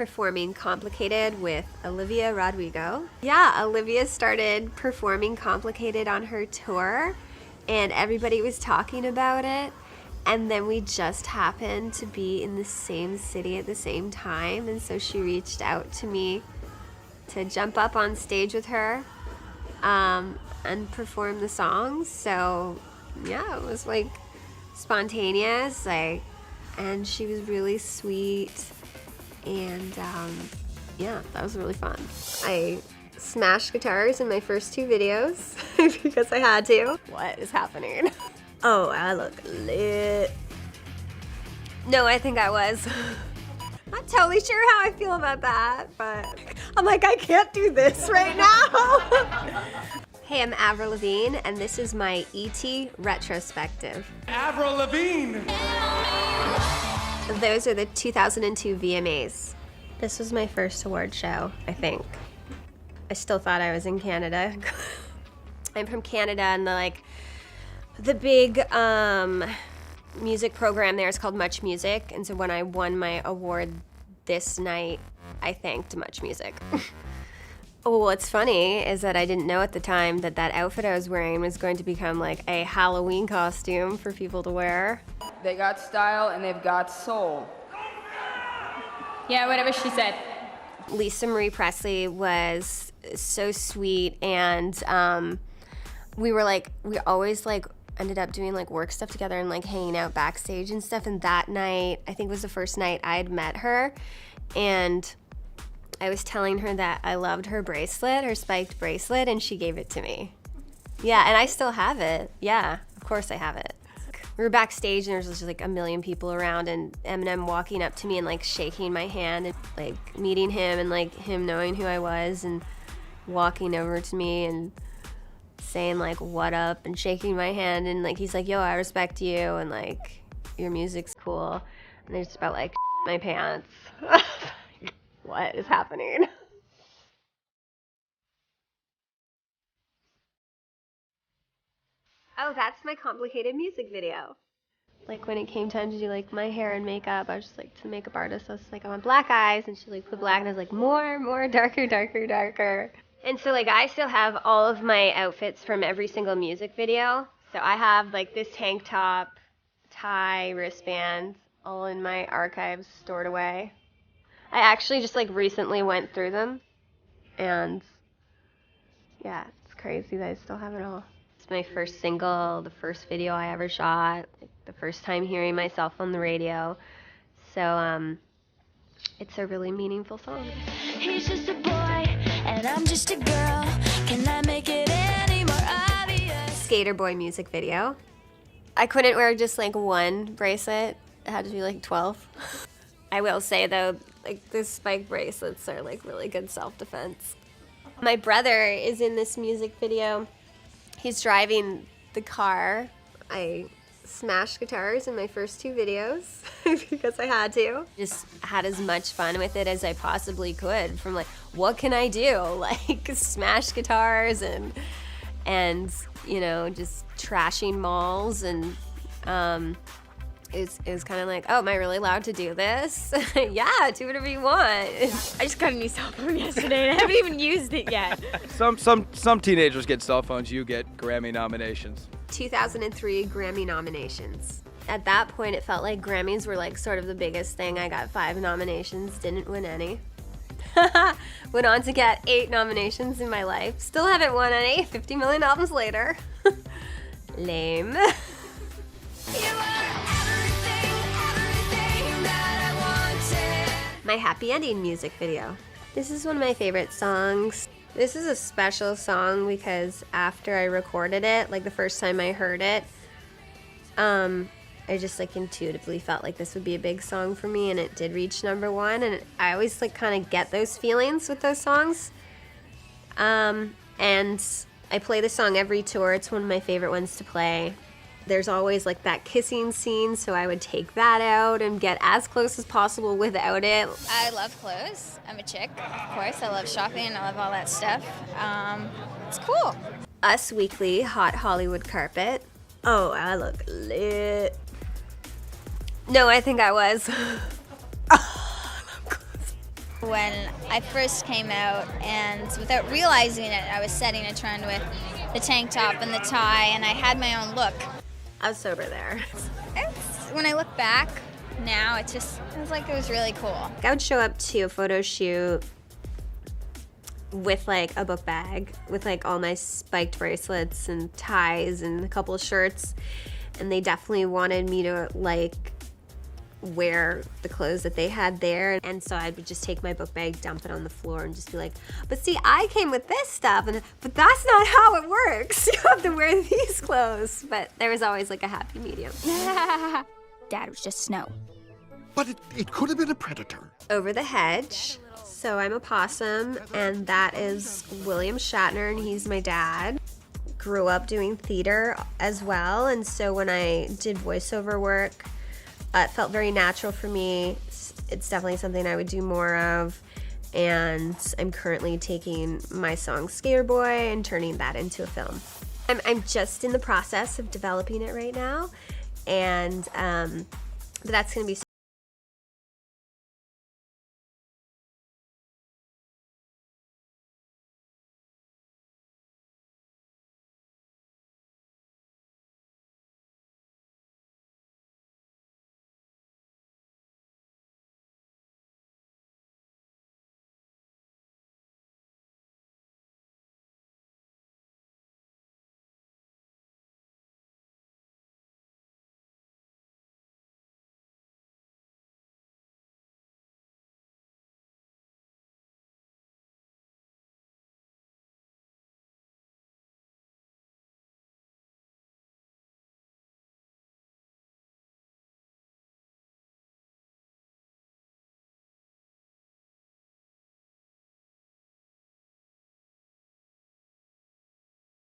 performing Complicated with Olivia Rodrigo. Yeah, Olivia started performing Complicated on her tour and everybody was talking about it. And then we just happened to be in the same city at the same time. And so she reached out to me to jump up on stage with her and perform the songs. So yeah, it was like spontaneous, and she was really sweet, and yeah, that was really fun. I smashed guitars in my first 2 videos because I had to. What is happening? Oh, I look lit. No, I think I was. Not totally sure how I feel about that, but I'm like, I can't do this right now. Hey, I'm Avril Lavigne, and this is my ET Retrospective. Avril Lavigne! Those are the 2002 VMAs. This was my first award show, I think. I still thought I was in Canada. I'm from Canada, and the big music program there is called Much Music, and so when I won my award this night, I thanked Much Music. Oh, what's funny is that I didn't know at the time that that outfit I was wearing was going to become like a Halloween costume for people to wear. They got style and they've got soul. Yeah, whatever she said. Lisa Marie Presley was so sweet, and we always ended up doing work stuff together and hanging out backstage and stuff. And that night, I think was the first night I had met her, and I was telling her that I loved her bracelet, her spiked bracelet, and she gave it to me. Yeah, and I still have it. Yeah, of course I have it. We were backstage and there was just a million people around, and Eminem walking up to me and shaking my hand and meeting him, and him knowing who I was and walking over to me and saying what up and shaking my hand, and he's like, yo, I respect you, and your music's cool. And I just about my pants. What is happening? Oh, that's my Complicated music video. When it came time to do my hair and makeup, I was just to the makeup artist, I was I want black eyes, and she put black, and I was more, darker, darker, darker. And so I still have all of my outfits from every single music video. So I have this tank top, tie, wristband, all in my archives stored away. I actually just recently went through them, and yeah, it's crazy that I still have it all. It's my first single, the first video I ever shot, the first time hearing myself on the radio. So it's a really meaningful song. He's just a boy and I'm just a girl. Can I make it any more obvious? Skater Boy music video. I couldn't wear just one bracelet. It had to be 12. I will say though, the spike bracelets are really good self-defense. My brother is in this music video. He's driving the car. I smashed guitars in my first 2 videos because I had to. Just had as much fun with it as I possibly could, from what can I do? Smash guitars and just trashing malls, and it was kind of oh, am I really allowed to do this? Yeah, do whatever you want. I just got a new cell phone yesterday and I haven't even used it yet. Some teenagers get cell phones, you get Grammy nominations. 2003 Grammy nominations. At that point, it felt like Grammys were sort of the biggest thing. I got 5 nominations, didn't win any. Went on to get 8 nominations in my life. Still haven't won any, 50 million albums later. Lame. My Happy Ending music video. This is one of my favorite songs. This is a special song because after I recorded it, the first time I heard it, I just intuitively felt this would be a big song for me, and it did reach #1, and I always kind of get those feelings with those songs. And I play the song every tour. It's one of my favorite ones to play. There's always that kissing scene, so I would take that out and get as close as possible without it. I love clothes. I'm a chick, of course. I love shopping. I love all that stuff. It's cool. Us Weekly Hot Hollywood Carpet. Oh, I look lit. No, I think I was. When I first came out, and without realizing it, I was setting a trend with the tank top and the tie, and I had my own look. I was sober there. When I look back now, it was like it was really cool. I would show up to a photo shoot with like a book bag with like all my spiked bracelets and ties and a couple of shirts, and they definitely wanted me to like wear the clothes that they had there, and so I would just take my book bag, dump it on the floor, and just be like, but see, I came with this stuff, but that's not how it works. You have to wear these clothes. But there was always like a happy medium. Dad was just snow. But it could have been a predator. Over the Hedge. So I'm a possum, and that is William Shatner, and he's my dad. Grew up doing theater as well, and so when I did voiceover work, it felt very natural for me. It's definitely something I would do more of, and I'm currently taking my song Skater Boy and turning that into a film. I'm just in the process of developing it right now, and that's going to be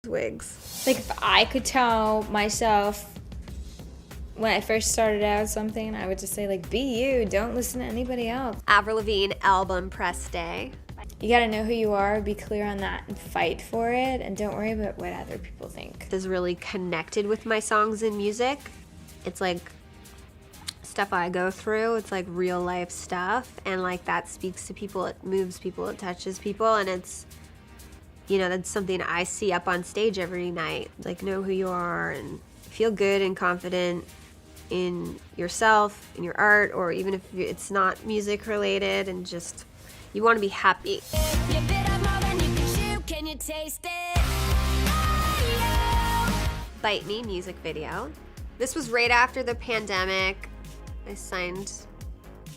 wigs. Like if I could tell myself when I first started out something, I would just say like, be you, don't listen to anybody else. Avril Lavigne album press day. You gotta know who you are, be clear on that, and fight for it, and don't worry about what other people think. Is really connected with my songs and music. It's like stuff I go through. It's like real life stuff, and like that speaks to people, it moves people, it touches people, and it's, you know, that's something I see up on stage every night. Like, know who you are and feel good and confident in yourself, in your art, or even if it's not music related, and just, you want to be happy. You bit off more than you can chew, can you taste it? Bite Me music video. This was right after the pandemic. I signed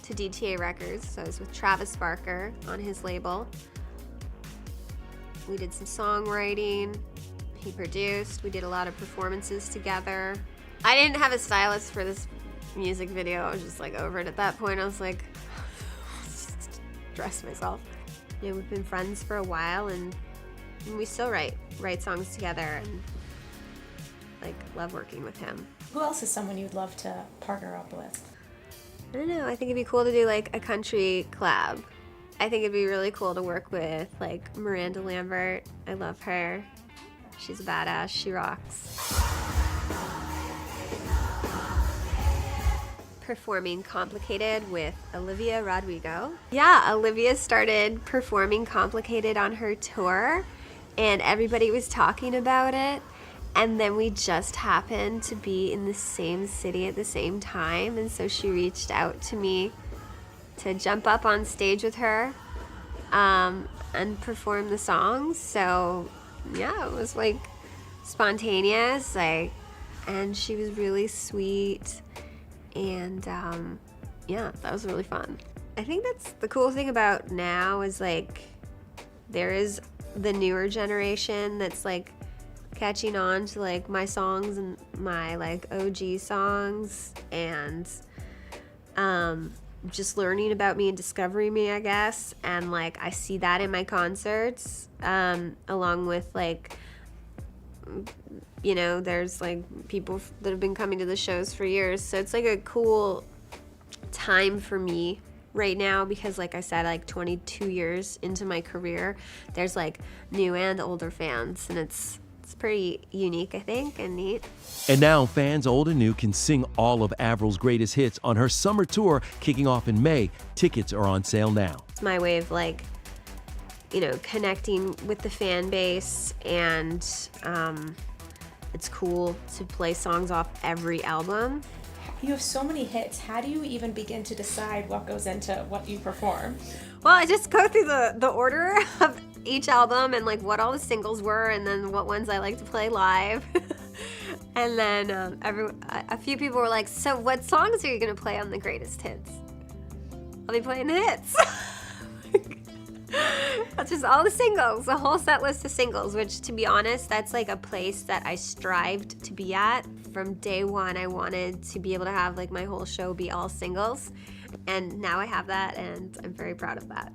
to DTA Records, so I was with Travis Barker on his label. We did some songwriting, he produced, we did a lot of performances together. I didn't have a stylist for this music video, I was just like over it at that point. I was like, just dress myself. You know, we've been friends for a while, and we still write songs together, and like love working with him. Who else is someone you'd love to partner up with? I don't know, I think it'd be cool to do like a country collab. I think it'd be really cool to work with like Miranda Lambert. I love her. She's a badass, she rocks. Performing Complicated with Olivia Rodrigo. Yeah, Olivia started performing Complicated on her tour, and everybody was talking about it. And then we just happened to be in the same city at the same time, and so she reached out to me to jump up on stage with her and perform the songs. So yeah, it was like spontaneous, like, and she was really sweet, and yeah, that was really fun. I think that's the cool thing about now is like there is the newer generation that's like catching on to like my songs and my like OG songs, and just learning about me and discovering me, I guess. And like I see that in my concerts, along with like, you know, there's like people that have been coming to the shows for years, so it's like a cool time for me right now, because like I said, like 22 years into my career, there's like new and older fans, and it's pretty unique, I think, and neat. And now fans old and new can sing all of Avril's greatest hits on her summer tour kicking off in May. Tickets are on sale now. It's my way of like, you know, connecting with the fan base, and it's cool to play songs off every album. You have so many hits. How do you even begin to decide what goes into what you perform? Well, I just go through the order of each album and like what all the singles were, and then what ones I like to play live. And then a few people were like, so what songs are you gonna play on the greatest hits? I'll be playing the hits. That's just all the singles, the whole set list of singles, which, to be honest, that's like a place that I strived to be at. From day one, I wanted to be able to have like my whole show be all singles, and now I have that, and I'm very proud of that.